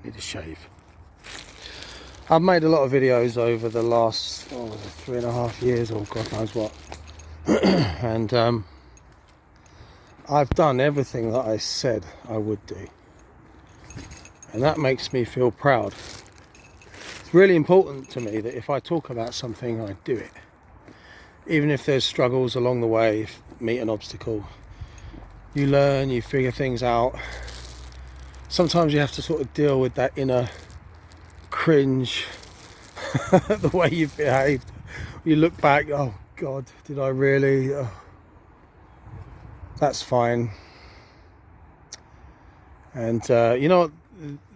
Need a shave. I've made a lot of videos over the last 3.5 years, or God knows what. And I've done everything that I said I would do. And that makes me feel proud. It's really important to me that if I talk about something, I do it. Even if there's struggles along the way, if you meet an obstacle, you learn, you figure things out. Sometimes you have to sort of deal with that inner cringe, the way you've behaved. You look back, oh God, did I really? That's fine. And you know what?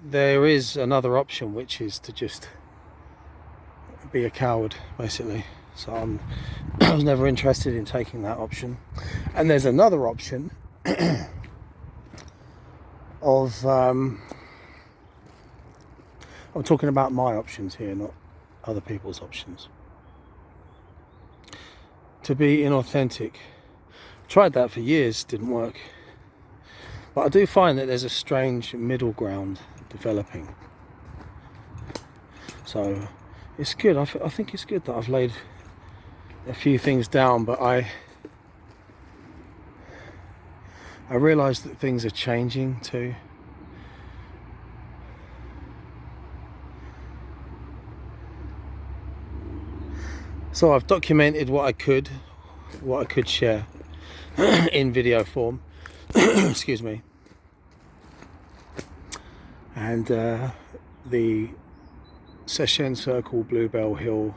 There is another option, which is to just be a coward, basically. So I was never interested in taking that option. And there's another option of I'm talking about my options here, not other people's options. To be inauthentic. Tried that for years, didn't work. But I do find that there's a strange middle ground developing. So it's good. I think it's good that I've laid a few things down, but I realise that things are changing too. So I've documented what I could share in video form. Excuse me. And the Seshen Circle Bluebell Hill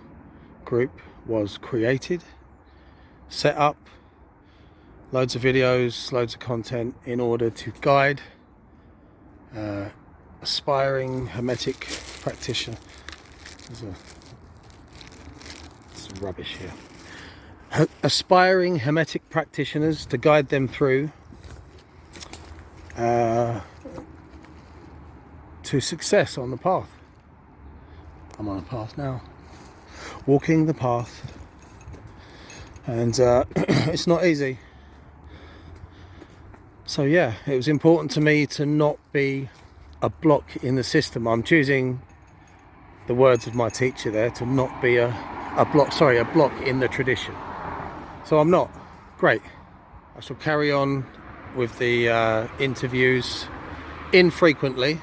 group was created, set up, loads of videos, loads of content in order to guide aspiring Hermetic practitioners. There's some rubbish here. Aspiring Hermetic practitioners, to guide them through to success on the path. I'm on a path now, walking the path, and it's not easy. So yeah, it was important to me to not be a block in the system. I'm choosing the words of my teacher there, to not be a block in the tradition. So I'm not. Great. I shall carry on with the interviews infrequently.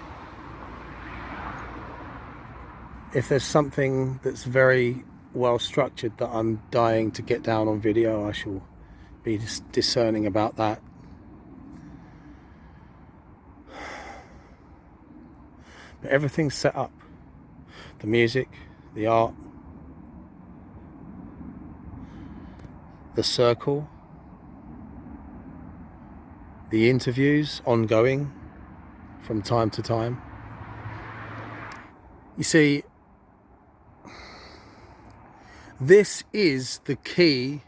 If there's something that's very well structured that I'm dying to get down on video, I shall be discerning about that. But everything's set up. The music, the art, the circle, the interviews ongoing from time to time. You see, this is the key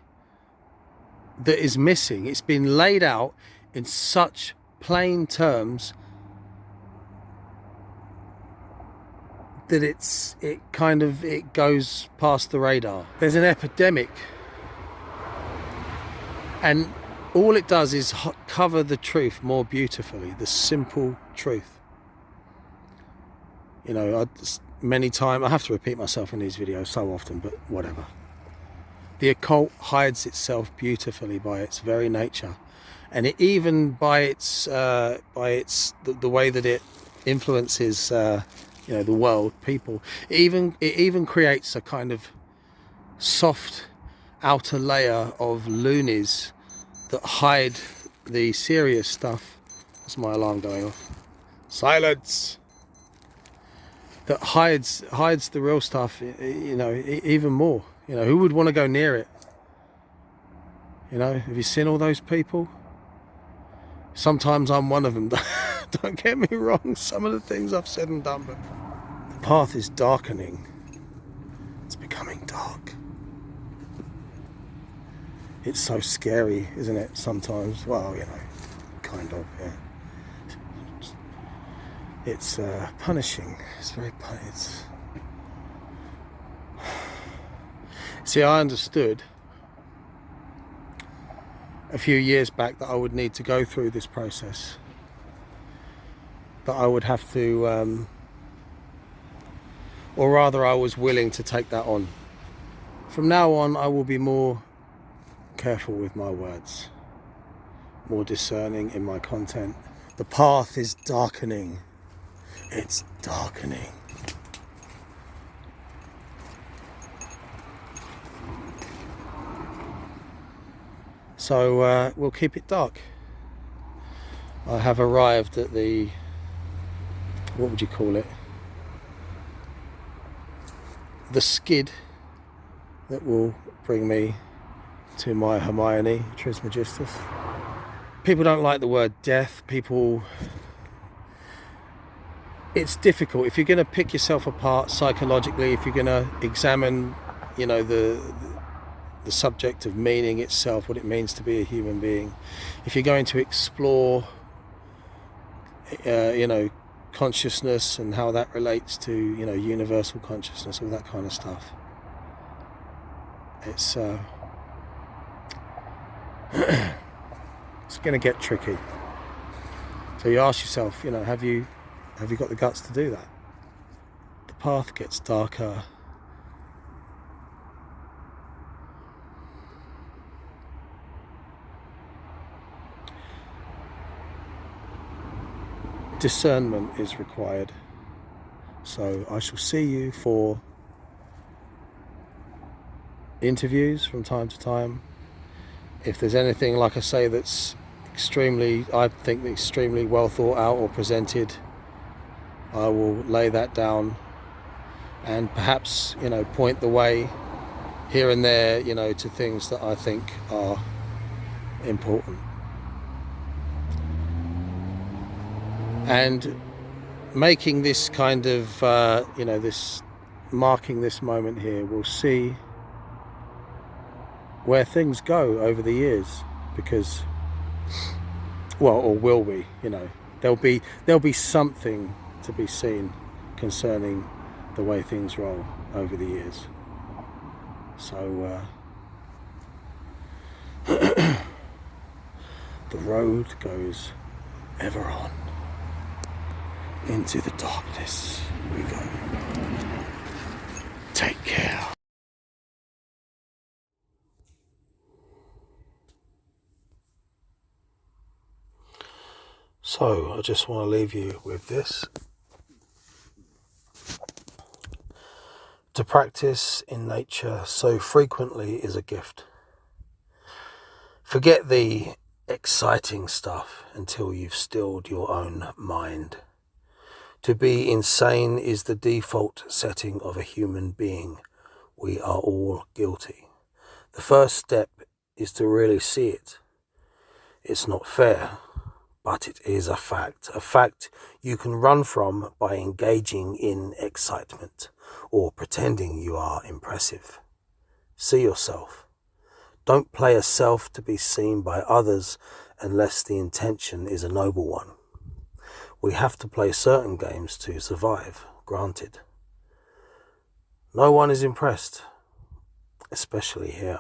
that is missing. It's been laid out in such plain terms that it goes past the radar. There's an epidemic, and all it does is cover the truth more beautifully, the simple truth. You know, many times I have to repeat myself in these videos so often, but whatever. The occult hides itself beautifully by its very nature, and it even by its the way that it influences the world, people. It even creates a kind of soft outer layer of loonies that hide the serious stuff. That's my alarm going off. Silence. That hides the real stuff, even more. Who would want to go near it? Have you seen all those people? Sometimes I'm one of them. Don't get me wrong, some of the things I've said and done, but the path is darkening. It's becoming dark. It's so scary, isn't it, sometimes? Well, kind of, yeah. It's punishing. It's very punishing. See, I understood a few years back that I would need to go through this process. That I would have to or rather I was willing to take that on. From now on, I will be more careful with my words, more discerning in my content. The path is darkening. It's darkening. So we'll keep it dark. I have arrived at the, what would you call it? The skid that will bring me to my Hermione Trismegistus. People don't like the word death. It's difficult. If you're going to pick yourself apart psychologically, if you're going to examine, you know, the subject of meaning itself, what it means to be a human being, if you're going to explore, you know, consciousness and how that relates to, you know, universal consciousness, all that kind of stuff, it's it's going to get tricky. So you ask yourself, you know, have you got the guts to do that? The path gets darker. Discernment is required. So I shall see you for interviews from time to time. If there's anything, like I say, that's I think extremely well thought out or presented, I will lay that down and perhaps, you know, point the way here and there, you know, to things that I think are important. And making this kind of, you know, marking this moment here, we'll see where things go over the years, because, well, or will we, you know, there'll be something to be seen concerning the way things roll over the years. So the road goes ever on. Into the darkness we go. Take care. So I just want to leave you with this. To practice in nature so frequently is a gift. Forget the exciting stuff until you've stilled your own mind. To be insane is the default setting of a human being. We are all guilty. The first step is to really see it. It's not fair, but it is a fact you can run from by engaging in excitement or pretending you are impressive. See yourself. Don't play a self to be seen by others unless the intention is a noble one. We have to play certain games to survive, granted. No one is impressed, especially here.